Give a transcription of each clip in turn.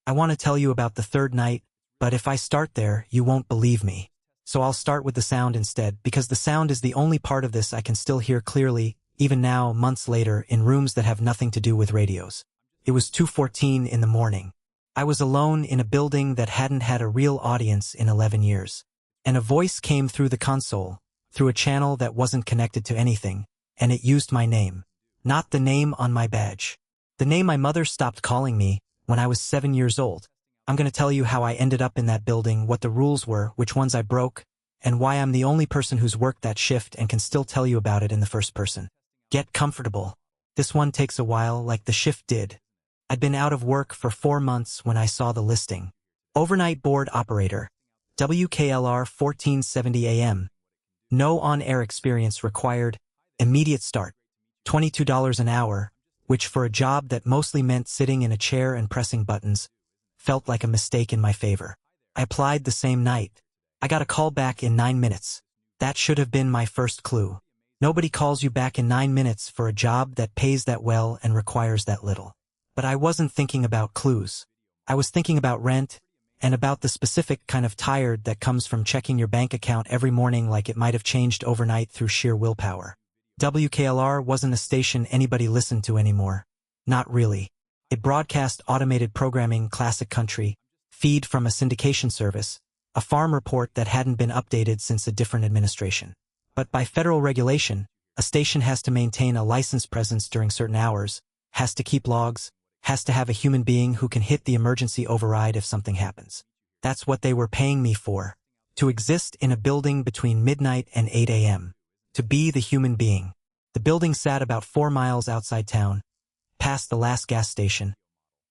I want to tell you about the third night, but if I start there, you won't believe me. So I'll start with the sound instead, because the sound is the only part of this I can still hear clearly, even now, months later, in rooms that have nothing to do with radios. It was 2:14 in the morning. I was alone in a building that hadn't had a real audience in 11 years. And a voice came through the console, through a channel that wasn't connected to anything, and it used my name. Not the name on my badge. The name my mother stopped calling me when I was 7 years old. I'm going to tell you how I ended up in that building, what the rules were, which ones I broke, and why I'm the only person who's worked that shift and can still tell you about it in the first person. Get comfortable. This one takes a while, like the shift did. I'd been out of work for 4 months when I saw the listing. Overnight board operator. WKLR 1470 AM. No on-air experience required. Immediate start. $22 an hour, which for a job that mostly meant sitting in a chair and pressing buttons, felt like a mistake in my favor. I applied the same night. I got a call back in 9 minutes. That should have been my first clue. Nobody calls you back in 9 minutes for a job that pays that well and requires that little. But I wasn't thinking about clues. I was thinking about rent, and about the specific kind of tired that comes from checking your bank account every morning like it might have changed overnight through sheer willpower. WKLR wasn't a station anybody listened to anymore. Not really. It broadcast automated programming, classic country, feed from a syndication service, a farm report that hadn't been updated since a different administration. But by federal regulation, a station has to maintain a licensed presence during certain hours, has to keep logs, has to have a human being who can hit the emergency override if something happens. That's what they were paying me for. To exist in a building between midnight and 8 a.m. To be the human being. The building sat about 4 miles outside town, past the last gas station,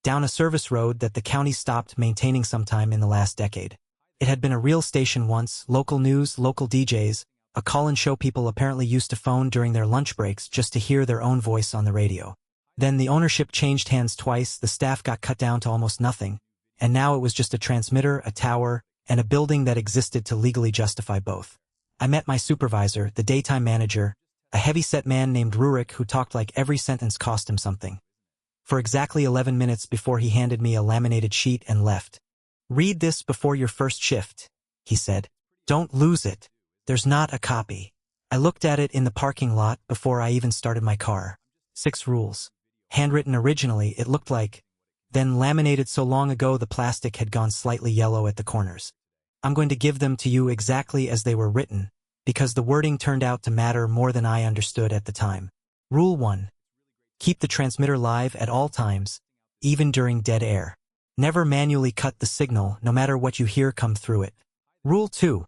down a service road that the county stopped maintaining sometime in the last decade. It had been a real station once, local news, local DJs, a call-in show people apparently used to phone during their lunch breaks just to hear their own voice on the radio. Then the ownership changed hands twice, the staff got cut down to almost nothing, and now it was just a transmitter, a tower, and a building that existed to legally justify both. I met my supervisor, the daytime manager, a heavy-set man named Rurik who talked like every sentence cost him something. For exactly 11 minutes before he handed me a laminated sheet and left. "Read this before your first shift," he said. "Don't lose it. There's not a copy." I looked at it in the parking lot before I even started my car. 6 rules. Handwritten originally, it looked like, then laminated so long ago the plastic had gone slightly yellow at the corners. I'm going to give them to you exactly as they were written, because the wording turned out to matter more than I understood at the time. Rule 1. Keep the transmitter live at all times, even during dead air. Never manually cut the signal, no matter what you hear come through it. Rule 2.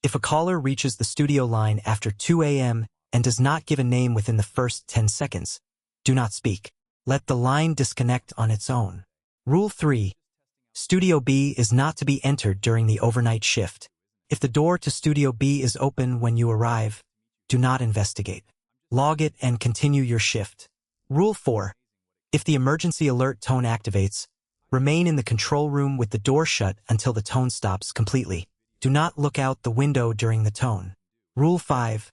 If a caller reaches the studio line after 2 a.m. and does not give a name within the first 10 seconds, do not speak. Let the line disconnect on its own. Rule 3. Studio B is not to be entered during the overnight shift. If the door to Studio B is open when you arrive, do not investigate. Log it and continue your shift. Rule 4. If the emergency alert tone activates, remain in the control room with the door shut until the tone stops completely. Do not look out the window during the tone. Rule 5.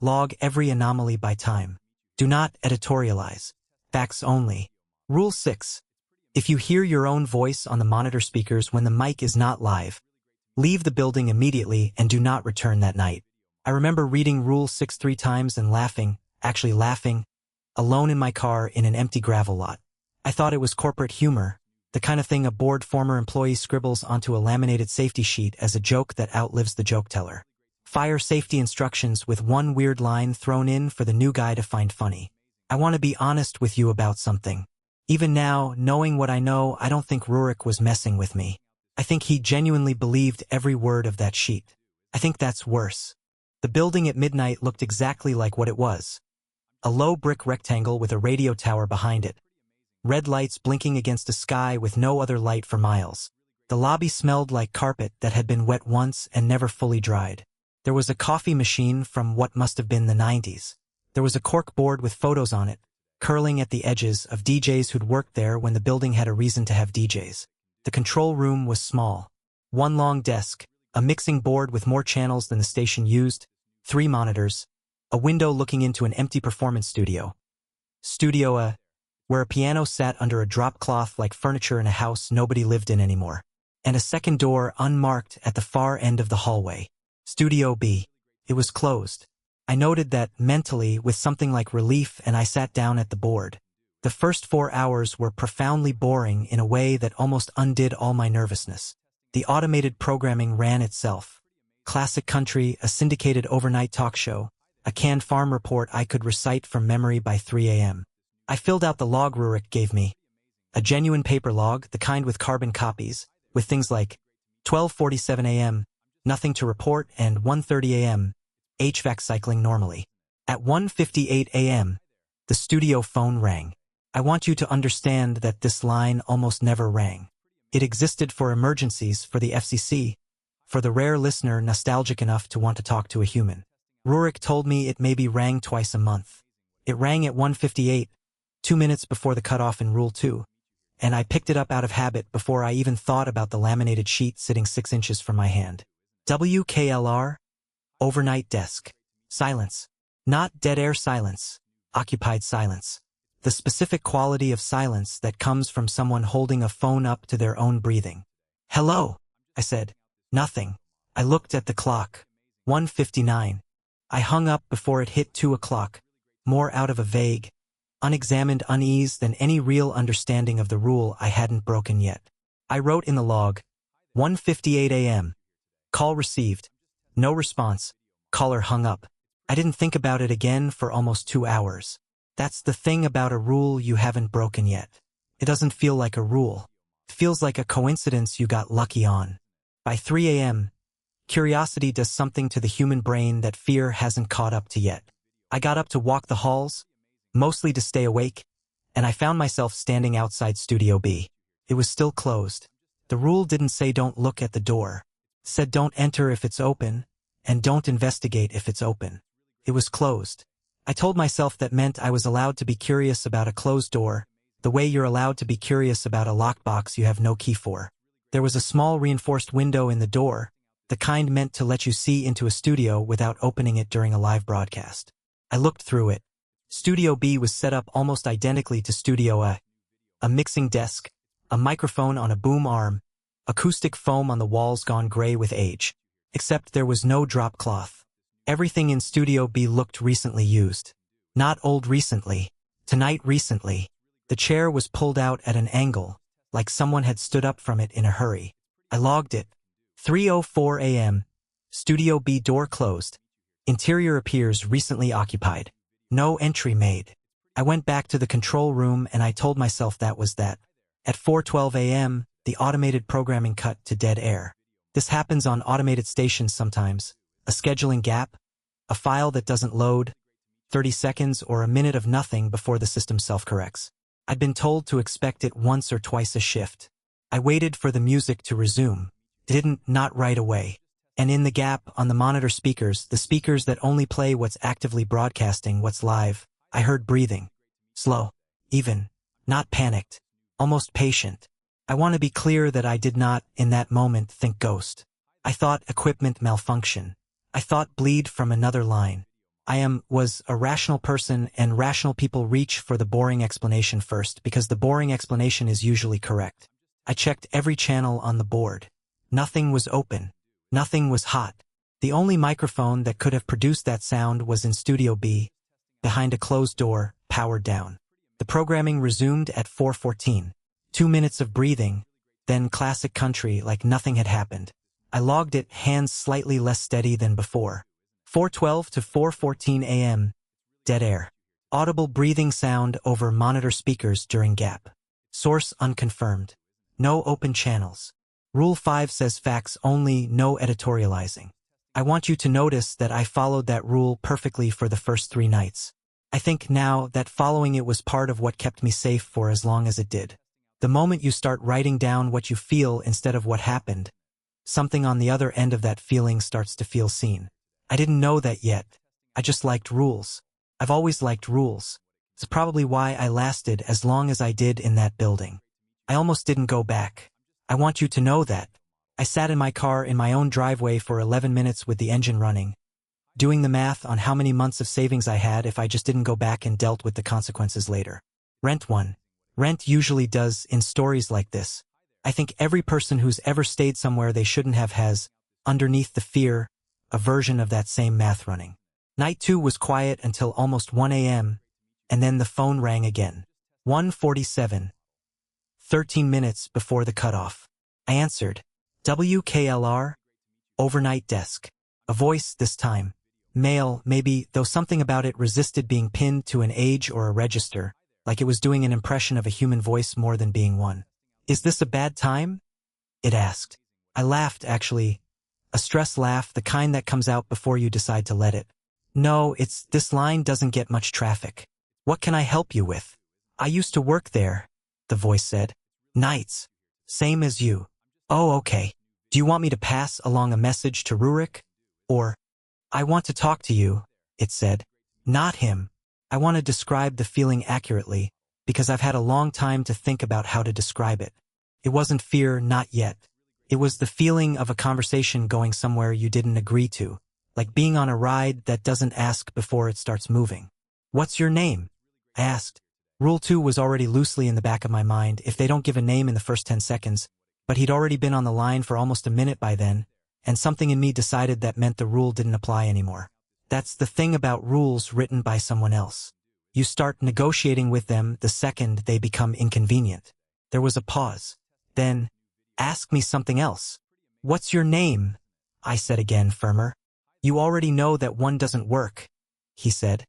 Log every anomaly by time. Do not editorialize. Facts only. Rule 6. If you hear your own voice on the monitor speakers when the mic is not live, leave the building immediately and do not return that night. I remember reading Rule 6 3 times and laughing, alone in my car in an empty gravel lot. I thought it was corporate humor, the kind of thing a bored former employee scribbles onto a laminated safety sheet as a joke that outlives the joke teller. Fire safety instructions with one weird line thrown in for the new guy to find funny. I want to be honest with you about something. Even now, knowing what I know, I don't think Rurik was messing with me. I think he genuinely believed every word of that sheet. I think that's worse. The building at midnight looked exactly like what it was. A low brick rectangle with a radio tower behind it. Red lights blinking against a sky with no other light for miles. The lobby smelled like carpet that had been wet once and never fully dried. There was a coffee machine from what must have been the 90s. There was a cork board with photos on it, curling at the edges of DJs who'd worked there when the building had a reason to have DJs. The control room was small. One long desk, a mixing board with more channels than the station used, 3 monitors, a window looking into an empty performance studio. where a piano sat under a drop cloth like furniture in a house nobody lived in anymore, and a second door unmarked at the far end of the hallway. Studio B. It was closed. I noted that mentally with something like relief, and I sat down at the board. The first 4 hours were profoundly boring in a way that almost undid all my nervousness. The automated programming ran itself. Classic country, a syndicated overnight talk show, a canned farm report I could recite from memory by 3 a.m. I filled out the log Rurik gave me. A genuine paper log, the kind with carbon copies, with things like 12:47 a.m., nothing to report, and 1:30 a.m., HVAC cycling normally. At 1:58 a.m., the studio phone rang. I want you to understand that this line almost never rang. It existed for emergencies, for the FCC, for the rare listener nostalgic enough to want to talk to a human. Rurik told me it maybe rang twice a month. It rang at 1:58, 2 minutes before the cutoff in Rule 2, and I picked it up out of habit before I even thought about the laminated sheet sitting 6 inches from my hand. WKLR, overnight desk. Silence. Not dead air silence, occupied silence. The specific quality of silence that comes from someone holding a phone up to their own breathing. Hello, I said. Nothing. I looked at the clock. 1:59. I hung up before it hit 2 o'clock, more out of a vague, unexamined unease than any real understanding of the rule I hadn't broken yet. I wrote in the log, 1:58 a.m. Call received. No response. Caller hung up. I didn't think about it again for almost 2 hours. That's the thing about a rule you haven't broken yet. It doesn't feel like a rule. It feels like a coincidence you got lucky on. By 3 a.m., curiosity does something to the human brain that fear hasn't caught up to yet. I got up to walk the halls, mostly to stay awake, and I found myself standing outside Studio B. It was still closed. The rule didn't say don't look at the door. It said don't enter if it's open, and don't investigate if it's open. It was closed. I told myself that meant I was allowed to be curious about a closed door, the way you're allowed to be curious about a lockbox you have no key for. There was a small reinforced window in the door, the kind meant to let you see into a studio without opening it during a live broadcast. I looked through it. Studio B was set up almost identically to Studio A. A mixing desk, a microphone on a boom arm, acoustic foam on the walls gone gray with age. Except there was no drop cloth. Everything in Studio B looked recently used. Not old recently. Tonight recently. The chair was pulled out at an angle, like someone had stood up from it in a hurry. I logged it. 3:04 a.m. Studio B door closed. Interior appears recently occupied. No entry made. I went back to the control room and I told myself that was that. At 4:12 a.m., the automated programming cut to dead air. This happens on automated stations sometimes. A scheduling gap, a file that doesn't load, 30 seconds or a minute of nothing before the system self-corrects. I'd been told to expect it once or twice a shift. I waited for the music to resume. It didn't, not right away. And in the gap, on the monitor speakers, the speakers that only play what's actively broadcasting, what's live, I heard breathing. Slow. Even. Not panicked. Almost patient. I want to be clear that I did not, in that moment, think ghost. I thought equipment malfunction. I thought bleed from another line. Was a rational person, and rational people reach for the boring explanation first because the boring explanation is usually correct. I checked every channel on the board. Nothing was open. Nothing was hot. The only microphone that could have produced that sound was in Studio B, behind a closed door, powered down. The programming resumed at 4:14. 2 minutes of breathing, then classic country like nothing had happened. I logged it, hands slightly less steady than before. 4:12 to 4:14 a.m. Dead air. Audible breathing sound over monitor speakers during gap. Source unconfirmed. No open channels. Rule 5 says facts only, no editorializing. I want you to notice that I followed that rule perfectly for the first 3 nights. I think now that following it was part of what kept me safe for as long as it did. The moment you start writing down what you feel instead of what happened, something on the other end of that feeling starts to feel seen. I didn't know that yet. I just liked rules. I've always liked rules. It's probably why I lasted as long as I did in that building. I almost didn't go back. I want you to know that. I sat in my car in my own driveway for 11 minutes with the engine running, doing the math on how many months of savings I had if I just didn't go back and dealt with the consequences later. Rent 1. Rent usually does in stories like this. I think every person who's ever stayed somewhere they shouldn't have has, underneath the fear, a version of that same math running. Night 2 was quiet until almost 1 a.m., and then the phone rang again. 1:47. 13 minutes before the cutoff. I answered. WKLR? Overnight desk. A voice this time. Male, maybe, though something about it resisted being pinned to an age or a register, like it was doing an impression of a human voice more than being one. Is this a bad time? It asked. I laughed, actually. A stress laugh, the kind that comes out before you decide to let it. No, this line doesn't get much traffic. What can I help you with? I used to work there, the voice said. Nights. Same as you. Oh, okay. Do you want me to pass along a message to Rurik? Or, I want to talk to you, it said. Not him. I want to describe the feeling accurately, because I've had a long time to think about how to describe it. It wasn't fear, not yet. It was the feeling of a conversation going somewhere you didn't agree to, like being on a ride that doesn't ask before it starts moving. What's your name? I asked. Rule 2 was already loosely in the back of my mind if they don't give a name in the first 10 seconds, but he'd already been on the line for almost a minute by then, and something in me decided that meant the rule didn't apply anymore. That's the thing about rules written by someone else. You start negotiating with them the second they become inconvenient. There was a pause. Then, ask me something else. What's your name? I said again, firmer. You already know that one doesn't work, he said.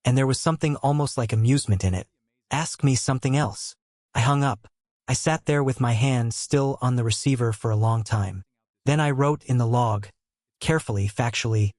And there was something almost like amusement in it. Ask me something else. I hung up. I sat there with my hand still on the receiver for a long time. Then I wrote in the log, carefully, factually,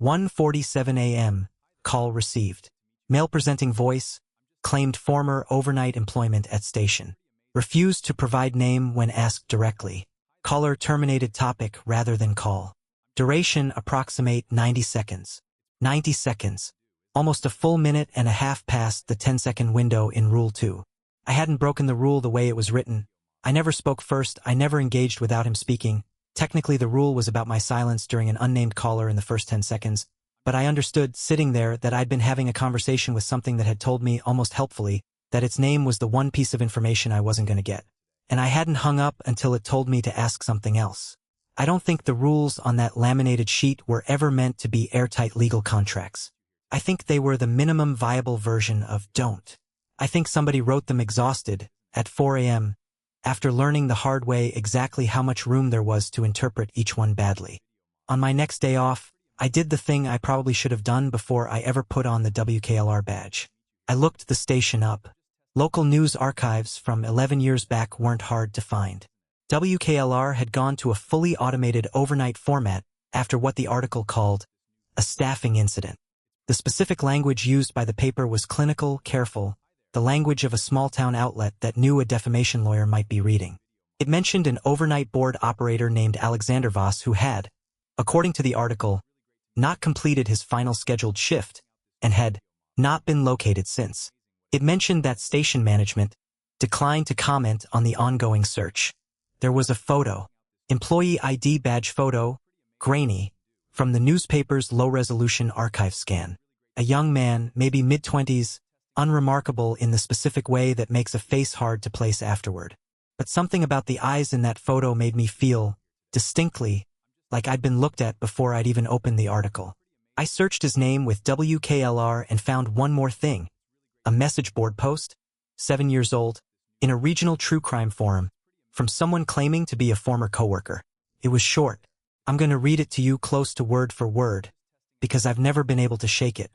1:47 a.m., call received. Male presenting voice, claimed former overnight employment at station. Refused to provide name when asked directly. Caller terminated topic rather than call. Duration approximate 90 seconds. 90 seconds. Almost a full minute and a half past the 10-second window in Rule 2. I hadn't broken the rule the way it was written. I never spoke first, I never engaged without him speaking. Technically the rule was about my silence during an unnamed caller in the first 10 seconds, but I understood, sitting there, that I'd been having a conversation with something that had told me, almost helpfully, that its name was the one piece of information I wasn't going to get. And I hadn't hung up until it told me to ask something else. I don't think the rules on that laminated sheet were ever meant to be airtight legal contracts. I think they were the minimum viable version of don't. I think somebody wrote them exhausted, at 4 a.m., after learning the hard way exactly how much room there was to interpret each one badly. On my next day off, I did the thing I probably should have done before I ever put on the WKLR badge. I looked the station up. Local news archives from 11 years back weren't hard to find. WKLR had gone to a fully automated overnight format after what the article called a staffing incident. The specific language used by the paper was clinical, careful, the language of a small-town outlet that knew a defamation lawyer might be reading. It mentioned an overnight board operator named Alexander Voss who had, according to the article, not completed his final scheduled shift and had not been located since. It mentioned that station management declined to comment on the ongoing search. There was a photo, employee ID badge photo, grainy, from the newspaper's low-resolution archive scan. A young man, maybe mid-20s, unremarkable in the specific way that makes a face hard to place afterward. But something about the eyes in that photo made me feel, distinctly, like I'd been looked at before I'd even opened the article. I searched his name with WKLR and found one more thing. A message board post, 7 years old, in a regional true crime forum, from someone claiming to be a former coworker. It was short. I'm going to read it to you close to word for word, because I've never been able to shake it.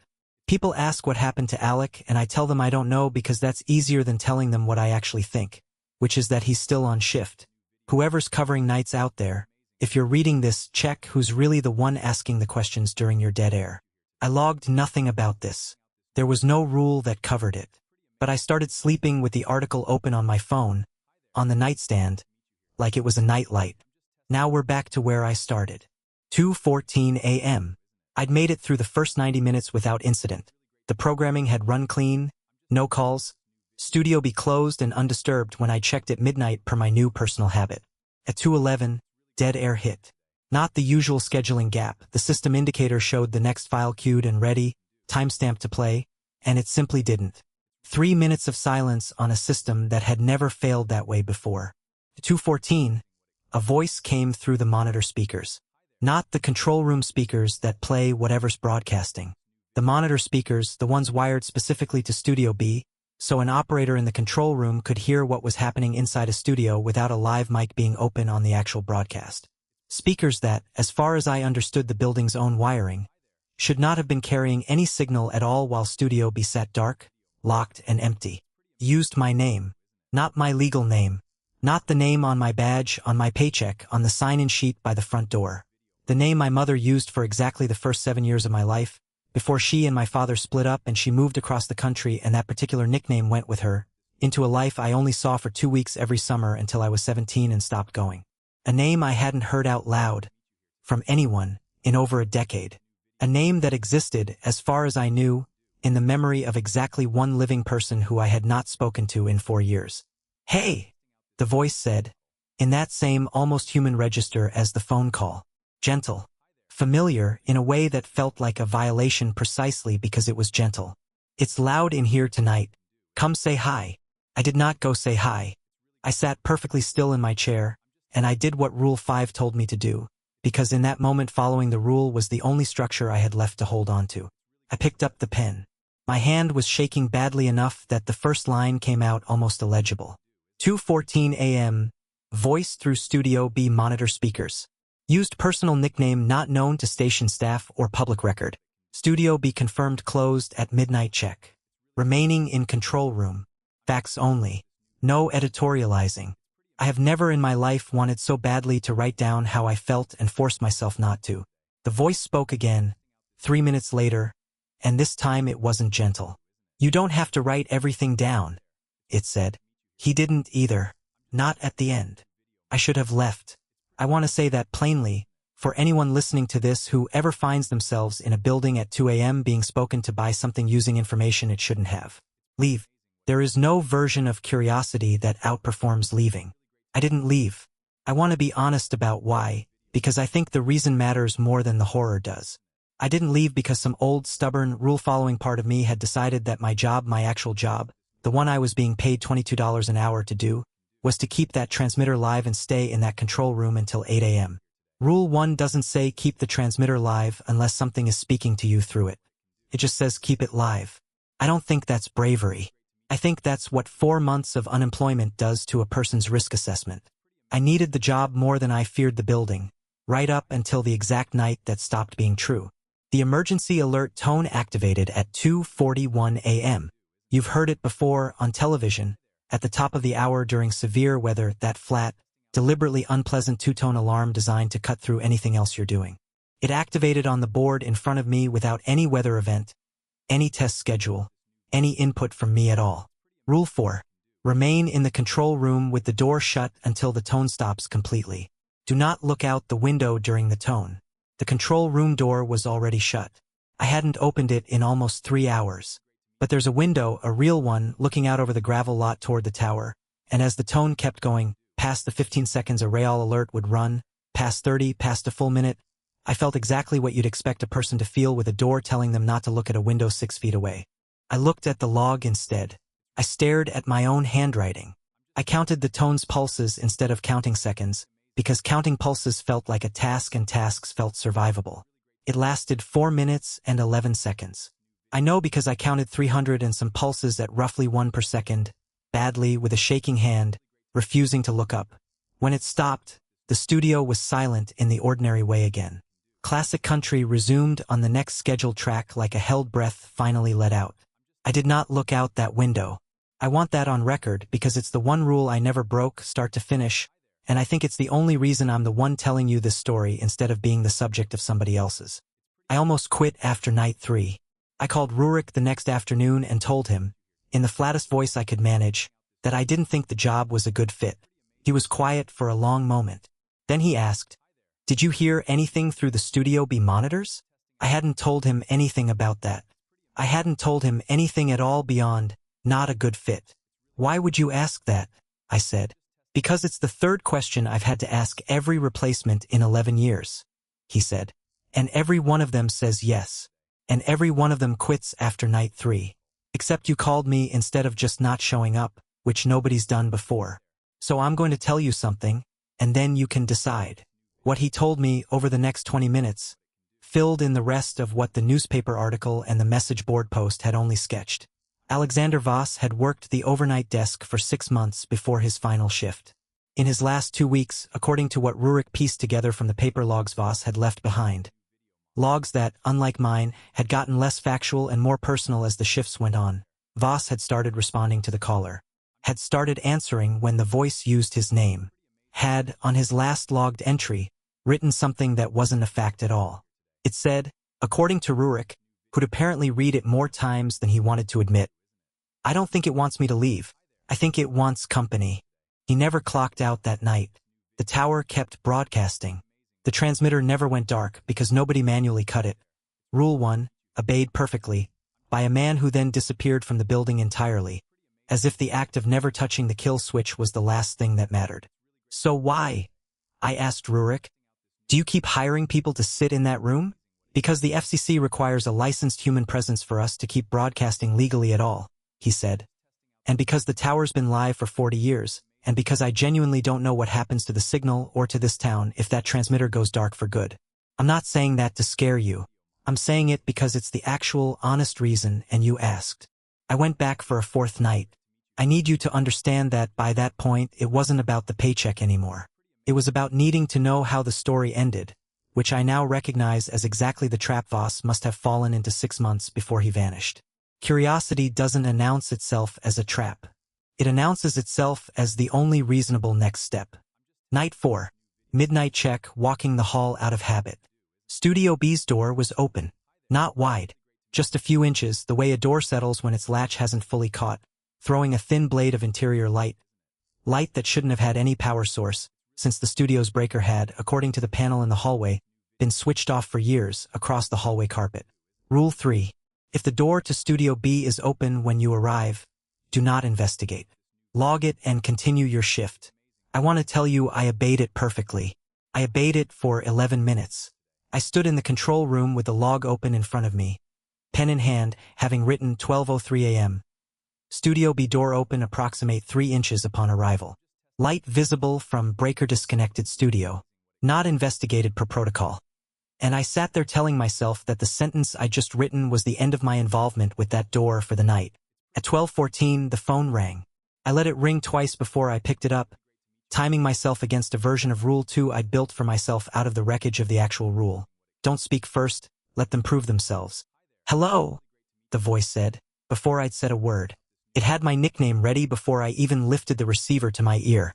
People ask what happened to Alec, and I tell them I don't know because that's easier than telling them what I actually think, which is that he's still on shift. Whoever's covering nights out there, if you're reading this, check who's really the one asking the questions during your dead air. I logged nothing about this. There was no rule that covered it. But I started sleeping with the article open on my phone, on the nightstand, like it was a nightlight. Now we're back to where I started. 2:14 a.m. I'd made it through the first 90 minutes without incident. The programming had run clean, no calls. Studio be closed and undisturbed when I checked at midnight per my new personal habit. At 2:11, dead air hit. Not the usual scheduling gap. The system indicator showed the next file queued and ready, timestamp to play, and it simply didn't. 3 minutes of silence on a system that had never failed that way before. 2:14, a voice came through the monitor speakers. Not the control room speakers that play whatever's broadcasting. The monitor speakers, the ones wired specifically to Studio B, so an operator in the control room could hear what was happening inside a studio without a live mic being open on the actual broadcast. Speakers that, as far as I understood the building's own wiring, should not have been carrying any signal at all while Studio B sat dark, locked, and empty. Used my name. Not my legal name. Not the name on my badge, on my paycheck, on the sign-in sheet by the front door. The name my mother used for exactly the first 7 years of my life, before she and my father split up and she moved across the country, and that particular nickname went with her, into a life I only saw for 2 weeks every summer until I was 17 and stopped going. A name I hadn't heard out loud from anyone in over a decade. A name that existed, as far as I knew, in the memory of exactly one living person who I had not spoken to in 4 years. "Hey," the voice said, in that same almost human register as the phone call. Gentle. Familiar in a way that felt like a violation precisely because it was gentle. "It's loud in here tonight. Come say hi." I did not go say hi. I sat perfectly still in my chair, and I did what Rule 5 told me to do, because in that moment following the rule was the only structure I had left to hold on to. I picked up the pen. My hand was shaking badly enough that the first line came out almost illegible. 2:14 a.m. Voice through Studio B monitor speakers. Used personal nickname not known to station staff or public record. Studio B confirmed closed at midnight check. Remaining in control room. Facts only. No editorializing. I have never in my life wanted so badly to write down how I felt and forced myself not to. The voice spoke again, 3 minutes later, and this time it wasn't gentle. "You don't have to write everything down," it said. He didn't either. Not at the end. I should have left. I want to say that plainly, for anyone listening to this who ever finds themselves in a building at 2 a.m. being spoken to by something using information it shouldn't have. Leave. There is no version of curiosity that outperforms leaving. I didn't leave. I want to be honest about why, because I think the reason matters more than the horror does. I didn't leave because some old, stubborn, rule-following part of me had decided that my job, my actual job, the one I was being paid $22 an hour to do, was to keep that transmitter live and stay in that control room until 8 a.m. Rule 1 doesn't say keep the transmitter live unless something is speaking to you through it. It just says keep it live. I don't think that's bravery. I think that's what 4 months of unemployment does to a person's risk assessment. I needed the job more than I feared the building, right up until the exact night that stopped being true. The emergency alert tone activated at 2:41 a.m. You've heard it before on television, at the top of the hour during severe weather, that flat, deliberately unpleasant two-tone alarm designed to cut through anything else you're doing. It activated on the board in front of me without any weather event, any test schedule, any input from me at all. Rule 4. Remain in the control room with the door shut until the tone stops completely. Do not look out the window during the tone. The control room door was already shut. I hadn't opened it in almost 3 hours. But there's a window, a real one, looking out over the gravel lot toward the tower, and as the tone kept going, past the 15 seconds a rail alert would run, past 30, past a full minute, I felt exactly what you'd expect a person to feel with a door telling them not to look at a window 6 feet away. I looked at the log instead. I stared at my own handwriting. I counted the tone's pulses instead of counting seconds, because counting pulses felt like a task and tasks felt survivable. It lasted 4 minutes and 11 seconds. I know because I counted 300 and some pulses at roughly 1 per second, badly, with a shaking hand, refusing to look up. When it stopped, the studio was silent in the ordinary way again. Classic country resumed on the next scheduled track like a held breath finally let out. I did not look out that window. I want that on record because it's the one rule I never broke, start to finish, and I think it's the only reason I'm the one telling you this story instead of being the subject of somebody else's. I almost quit after night 3. I called Rurik the next afternoon and told him, in the flattest voice I could manage, that I didn't think the job was a good fit. He was quiet for a long moment. Then he asked, "Did you hear anything through the Studio B monitors?" I hadn't told him anything about that. I hadn't told him anything at all beyond, not a good fit. "Why would you ask that?" I said. "Because it's the third question I've had to ask every replacement in 11 years, he said. And every one of them says yes. And every one of them quits after night 3. Except you called me instead of just not showing up, which nobody's done before. So I'm going to tell you something, and then you can decide. What he told me over the next 20 minutes filled in the rest of what the newspaper article and the message board post had only sketched. Alexander Voss had worked the overnight desk for 6 months before his final shift. In his last 2 weeks, according to what Rurik pieced together from the paper logs Voss had left behind. Logs that, unlike mine, had gotten less factual and more personal as the shifts went on. Voss had started responding to the caller. Had started answering when the voice used his name. Had, on his last logged entry, written something that wasn't a fact at all. It said, according to Rurik, who'd apparently read it more times than he wanted to admit, "I don't think it wants me to leave. I think it wants company." He never clocked out that night. The tower kept broadcasting. The transmitter never went dark because nobody manually cut it. Rule 1, obeyed perfectly, by a man who then disappeared from the building entirely, as if the act of never touching the kill switch was the last thing that mattered. "So why?" I asked Rurik. "Do you keep hiring people to sit in that room?" "Because the FCC requires a licensed human presence for us to keep broadcasting legally at all," he said. "And because the tower's been live for 40 years, and because I genuinely don't know what happens to the signal or to this town if that transmitter goes dark for good. I'm not saying that to scare you. I'm saying it because it's the actual, honest reason, and you asked." I went back for a 4th night. I need you to understand that by that point it wasn't about the paycheck anymore. It was about needing to know how the story ended, which I now recognize as exactly the trap Voss must have fallen into 6 months before he vanished. Curiosity doesn't announce itself as a trap. It announces itself as the only reasonable next step. Night 4. Midnight check, walking the hall out of habit. Studio B's door was open. Not wide. Just a few inches, the way a door settles when its latch hasn't fully caught, throwing a thin blade of interior light. Light that shouldn't have had any power source, since the studio's breaker had, according to the panel in the hallway, been switched off for years across the hallway carpet. Rule 3. If the door to Studio B is open when you arrive, do not investigate. Log it and continue your shift. I want to tell you I obeyed it perfectly. I obeyed it for 11 minutes. I stood in the control room with the log open in front of me, pen in hand, having written 12:03 a.m. Studio B door open approximate 3 inches upon arrival. Light visible from breaker disconnected studio. Not investigated per protocol. And I sat there telling myself that the sentence I just written was the end of my involvement with that door for the night. At 12:14, the phone rang. I let it ring twice before I picked it up, timing myself against a version of Rule 2 I'd built for myself out of the wreckage of the actual rule. Don't speak first, let them prove themselves. "Hello," the voice said, before I'd said a word. It had my nickname ready before I even lifted the receiver to my ear.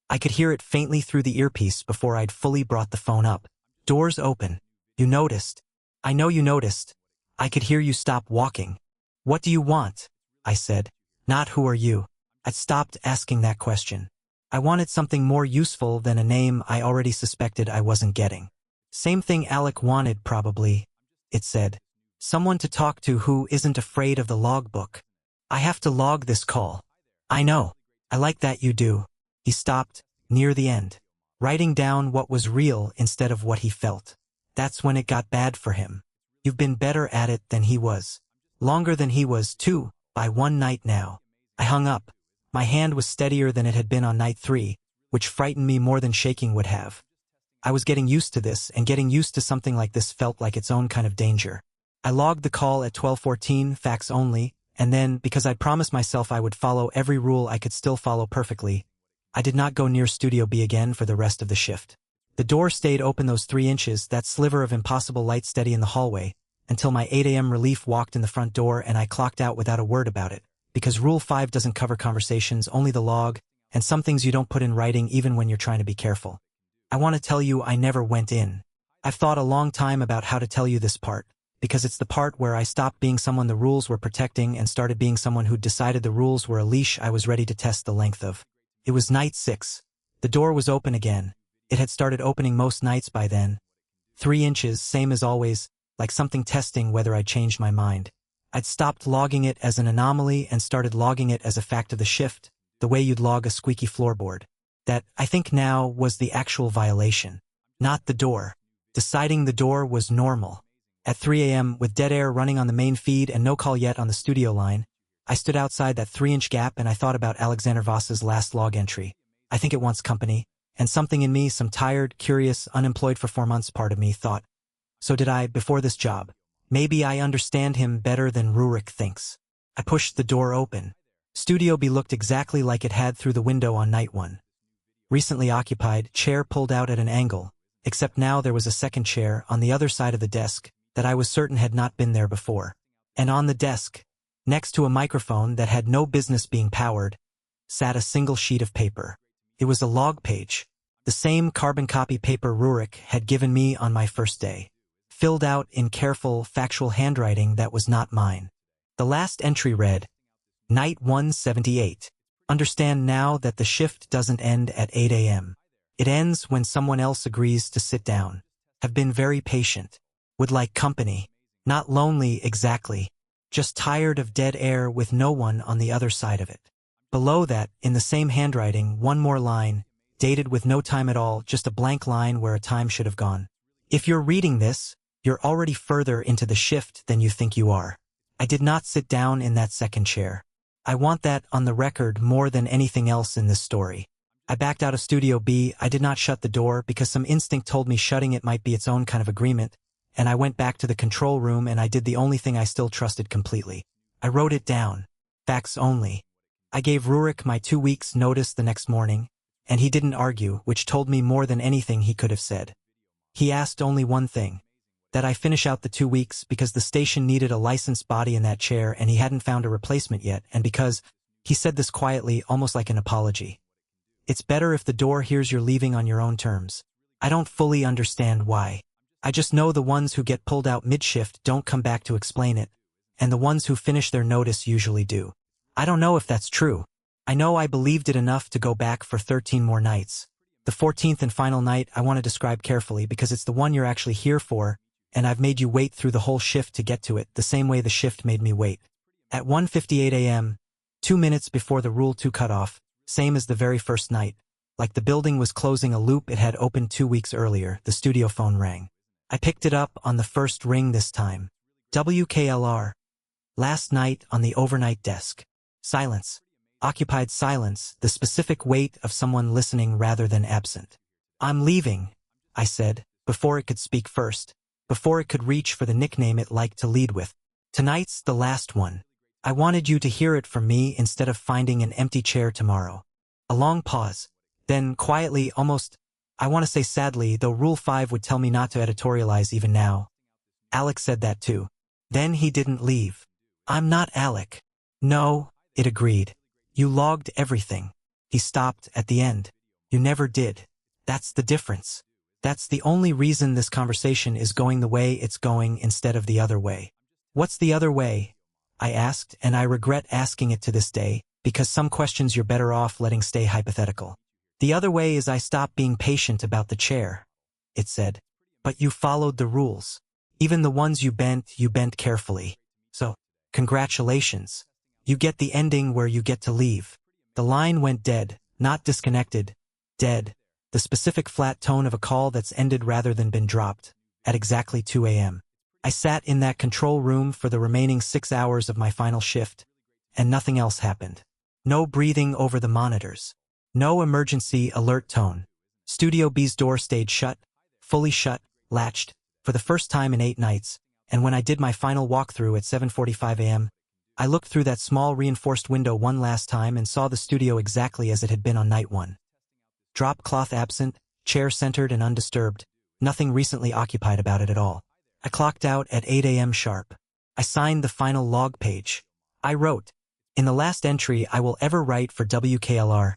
I could hear it faintly through the earpiece before I'd fully brought the phone up. "Doors open. You noticed." "I know you noticed. I could hear you stop walking." "What do you want?" I said. Not "who are you?" I'd stopped asking that question. I wanted something more useful than a name I already suspected I wasn't getting. "Same thing Alec wanted, probably," it said. "Someone to talk to who isn't afraid of the logbook. I have to log this call." "I know. I like that you do." He stopped, near the end, writing down what was real instead of what he felt. That's when it got bad for him. You've been better at it than he was. Longer than he was, too, by 1 night now. I hung up. My hand was steadier than it had been on night 3, which frightened me more than shaking would have. I was getting used to this, and getting used to something like this felt like its own kind of danger. I logged the call at 12:14, fax only, and then, because I promised myself I would follow every rule I could still follow perfectly, I did not go near Studio B again for the rest of the shift. The door stayed open those 3 inches, that sliver of impossible light steady in the hallway, until my 8 a.m. relief walked in the front door and I clocked out without a word about it, because Rule 5 doesn't cover conversations, only the log, and some things you don't put in writing even when you're trying to be careful. I want to tell you I never went in. I've thought a long time about how to tell you this part, because it's the part where I stopped being someone the rules were protecting and started being someone who'd decided the rules were a leash I was ready to test the length of. It was night 6. The door was open again. It had started opening most nights by then. 3 inches, same as always, like something testing whether I changed my mind. I'd stopped logging it as an anomaly and started logging it as a fact of the shift, the way you'd log a squeaky floorboard. That, I think now, was the actual violation. Not the door. Deciding the door was normal. At 3 a.m., with dead air running on the main feed and no call yet on the studio line, I stood outside that 3-inch gap and I thought about Alexander Voss's last log entry. I think it wants company, and something in me, some tired, curious, unemployed for 4 months part of me thought, so did I before this job. Maybe I understand him better than Rurik thinks. I pushed the door open. Studio B looked exactly like it had through the window on night 1. Recently occupied, chair pulled out at an angle, except now there was a second chair on the other side of the desk that I was certain had not been there before. And on the desk, next to a microphone that had no business being powered, sat a single sheet of paper. It was a log page, the same carbon copy paper Rurik had given me on my first day, filled out in careful, factual handwriting that was not mine. The last entry read, Night 178. Understand now that the shift doesn't end at 8 a.m. It ends when someone else agrees to sit down. Have been very patient. Would like company. Not lonely exactly. Just tired of dead air with no one on the other side of it. Below that, in the same handwriting, one more line, dated with no time at all, just a blank line where a time should have gone. If you're reading this, you're already further into the shift than you think you are. I did not sit down in that second chair. I want that on the record more than anything else in this story. I backed out of Studio B. I did not shut the door because some instinct told me shutting it might be its own kind of agreement, and I went back to the control room and I did the only thing I still trusted completely. I wrote it down. Facts only. I gave Rurik my 2 weeks' notice the next morning, and he didn't argue, which told me more than anything he could have said. He asked only one thing. That I finish out the 2 weeks because the station needed a licensed body in that chair and he hadn't found a replacement yet, and because, he said this quietly, almost like an apology. It's better if the door hears you're leaving on your own terms. I don't fully understand why. I just know the ones who get pulled out mid-shift don't come back to explain it, and the ones who finish their notice usually do. I don't know if that's true. I know I believed it enough to go back for 13 more nights. The 14th and final night I want to describe carefully because it's the one you're actually here for, and I've made you wait through the whole shift to get to it, the same way the shift made me wait. At 1:58 a.m., 2 minutes before the Rule 2 cutoff, same as the very first night, like the building was closing a loop it had opened 2 weeks earlier, the studio phone rang. I picked it up on the first ring this time. WKLR. Last night on the overnight desk. Silence. Occupied silence, the specific weight of someone listening rather than absent. I'm leaving, I said, before it could speak first. Before it could reach for the nickname it liked to lead with. Tonight's the last one. I wanted you to hear it from me instead of finding an empty chair tomorrow. A long pause. Then, quietly, almost, I want to say sadly, though Rule 5 would tell me not to editorialize even now. Alec said that too. Then he didn't leave. I'm not Alec. No, it agreed. You logged everything. He stopped at the end. You never did. That's the difference. That's the only reason this conversation is going the way it's going instead of the other way. What's the other way? I asked, and I regret asking it to this day, because some questions you're better off letting stay hypothetical. The other way is I stopped being patient about the chair, it said. But you followed the rules. Even the ones you bent carefully. So, congratulations. You get the ending where you get to leave. The line went dead, not disconnected. Dead. The specific flat tone of a call that's ended rather than been dropped, at exactly 2 a.m. I sat in that control room for the remaining 6 hours of my final shift, and nothing else happened. No breathing over the monitors. No emergency alert tone. Studio B's door stayed shut, fully shut, latched, for the first time in 8 nights, and when I did my final walkthrough at 7:45 a.m., I looked through that small reinforced window one last time and saw the studio exactly as it had been on night 1. Drop cloth absent, chair centered and undisturbed, nothing recently occupied about it at all. I clocked out at 8 a.m. sharp. I signed the final log page. I wrote, in the last entry I will ever write for WKLR,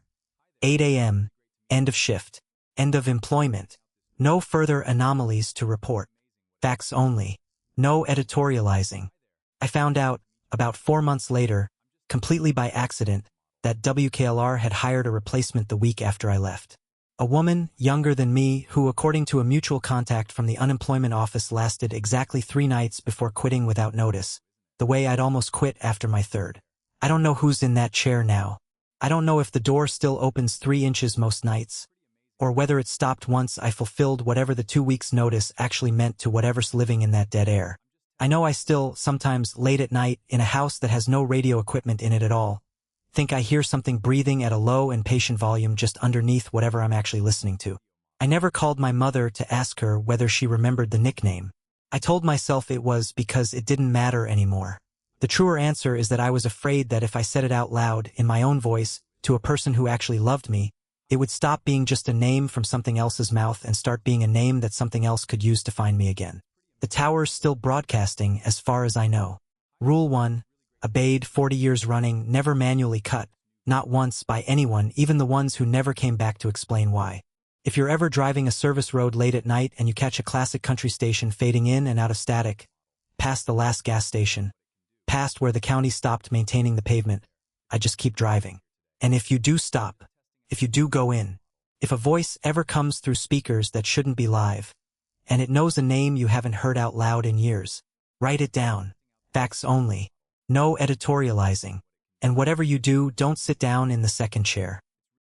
8 a.m., end of shift, end of employment, no further anomalies to report. Facts only, no editorializing. I found out, about 4 months later, completely by accident, that WKLR had hired a replacement the week after I left. A woman, younger than me, who according to a mutual contact from the unemployment office lasted exactly 3 nights before quitting without notice, the way I'd almost quit after my third. I don't know who's in that chair now. I don't know if the door still opens 3 inches most nights. or whether it stopped once I fulfilled whatever the 2 weeks' notice actually meant to whatever's living in that dead air. I know I still, sometimes late at night, in a house that has no radio equipment in it at all, think I hear something breathing at a low and patient volume just underneath whatever I'm actually listening to. I never called my mother to ask her whether she remembered the nickname. I told myself it was because it didn't matter anymore. The truer answer is that I was afraid that if I said it out loud, in my own voice, to a person who actually loved me, it would stop being just a name from something else's mouth and start being a name that something else could use to find me again. The tower's still broadcasting as far as I know. Rule 1, obeyed 40 years running, never manually cut, not once by anyone, even the ones who never came back to explain why. If you're ever driving a service road late at night and you catch a classic country station fading in and out of static, past the last gas station, past where the county stopped maintaining the pavement, I just keep driving. And if you do stop, if you do go in, if a voice ever comes through speakers that shouldn't be live, and it knows a name you haven't heard out loud in years, write it down. Facts only. No editorializing. And whatever you do, don't sit down in the second chair.